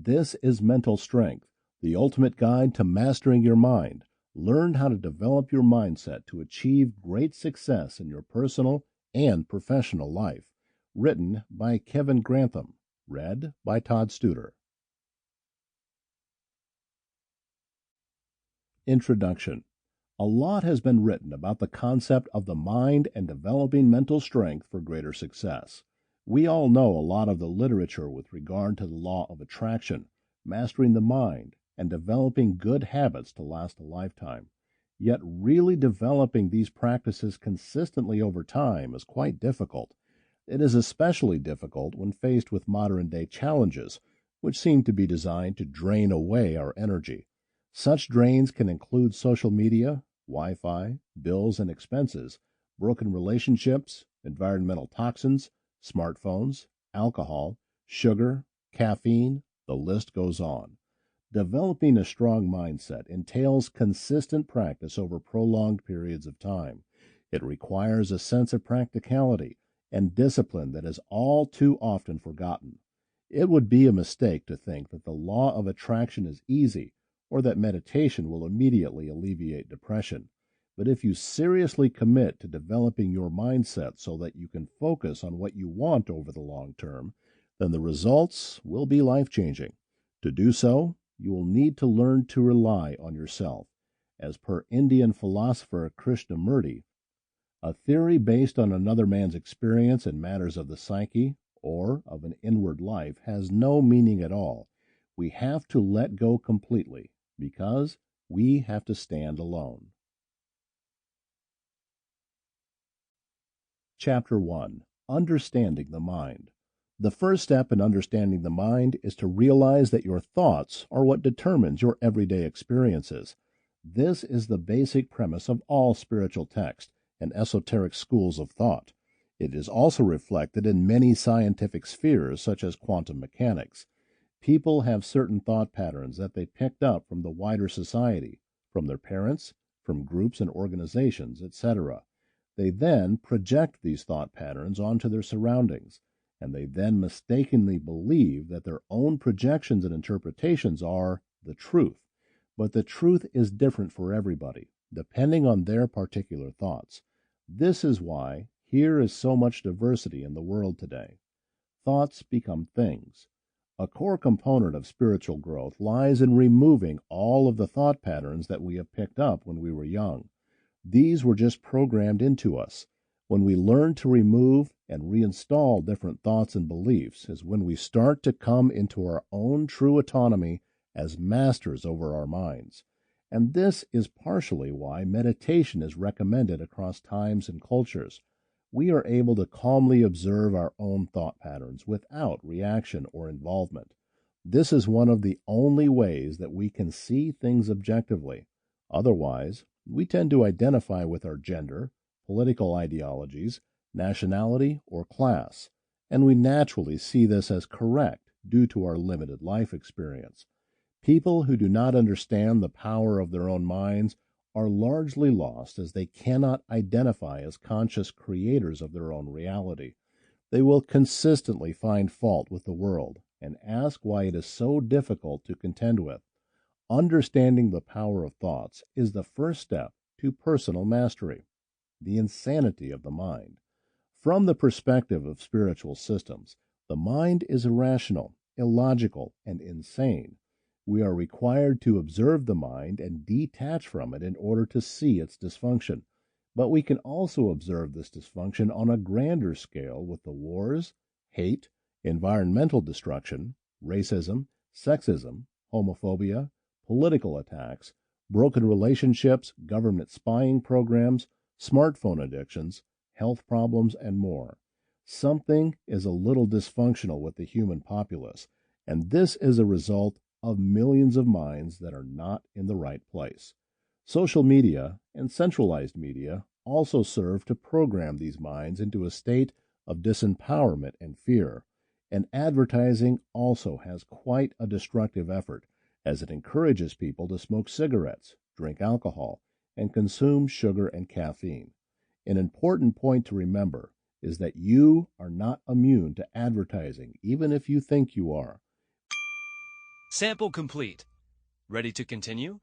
This is Mental Strength, the ultimate guide to mastering your mind. Learn how to develop your mindset to achieve great success in your personal and professional life. Written by Kevin Grantham. Read by Todd Studer. Introduction. A lot has been written about the concept of the mind and developing mental strength for greater success. We all know a lot of the literature with regard to the law of attraction, mastering the mind, and developing good habits to last a lifetime. Yet really developing these practices consistently over time is quite difficult. It is especially difficult when faced with modern-day challenges, which seem to be designed to drain away our energy. Such drains can include social media, Wi-Fi, bills and expenses, broken relationships, environmental toxins, smartphones, alcohol, sugar, caffeine, the list goes on. Developing a strong mindset entails consistent practice over prolonged periods of time. It requires a sense of practicality and discipline that is all too often forgotten. It would be a mistake to think that the law of attraction is easy or that meditation will immediately alleviate depression. But if you seriously commit to developing your mindset so that you can focus on what you want over the long term, then the results will be life-changing. To do so, you will need to learn to rely on yourself. As per Indian philosopher Krishnamurti, a theory based on another man's experience in matters of the psyche or of an inward life has no meaning at all. We have to let go completely because we have to stand alone. Chapter 1. Understanding the Mind. The first step in understanding the mind is to realize that your thoughts are what determines your everyday experiences. This is the basic premise of all spiritual texts and esoteric schools of thought. It is also reflected in many scientific spheres such as quantum mechanics. People have certain thought patterns that they picked up from the wider society, from their parents, from groups and organizations, etc. They then project these thought patterns onto their surroundings, and they then mistakenly believe that their own projections and interpretations are the truth. But the truth is different for everybody, depending on their particular thoughts. This is why here is so much diversity in the world today. Thoughts become things. A core component of spiritual growth lies in removing all of the thought patterns that we have picked up when we were young. These were just programmed into us. When we learn to remove and reinstall different thoughts and beliefs is when we start to come into our own true autonomy as masters over our minds. And this is partially why meditation is recommended across times and cultures. We are able to calmly observe our own thought patterns without reaction or involvement. This is one of the only ways that we can see things objectively. Otherwise, we tend to identify with our gender, political ideologies, nationality, or class, and we naturally see this as correct due to our limited life experience. People who do not understand the power of their own minds are largely lost as they cannot identify as conscious creators of their own reality. They will consistently find fault with the world and ask why it is so difficult to contend with. Understanding the power of thoughts is the first step to personal mastery. The insanity of the mind. From the perspective of spiritual systems, the mind is irrational, illogical, and insane. We are required to observe the mind and detach from it in order to see its dysfunction. But we can also observe this dysfunction on a grander scale with the wars, hate, environmental destruction, racism, sexism, homophobia, political attacks, broken relationships, government spying programs, smartphone addictions, health problems, and more. Something is a little dysfunctional with the human populace, and this is a result of millions of minds that are not in the right place. Social media and centralized media also serve to program these minds into a state of disempowerment and fear, and advertising also has quite a destructive effort, as it encourages people to smoke cigarettes, drink alcohol, and consume sugar and caffeine. An important point to remember is that you are not immune to advertising, even if you think you are. Sample complete. Ready to continue?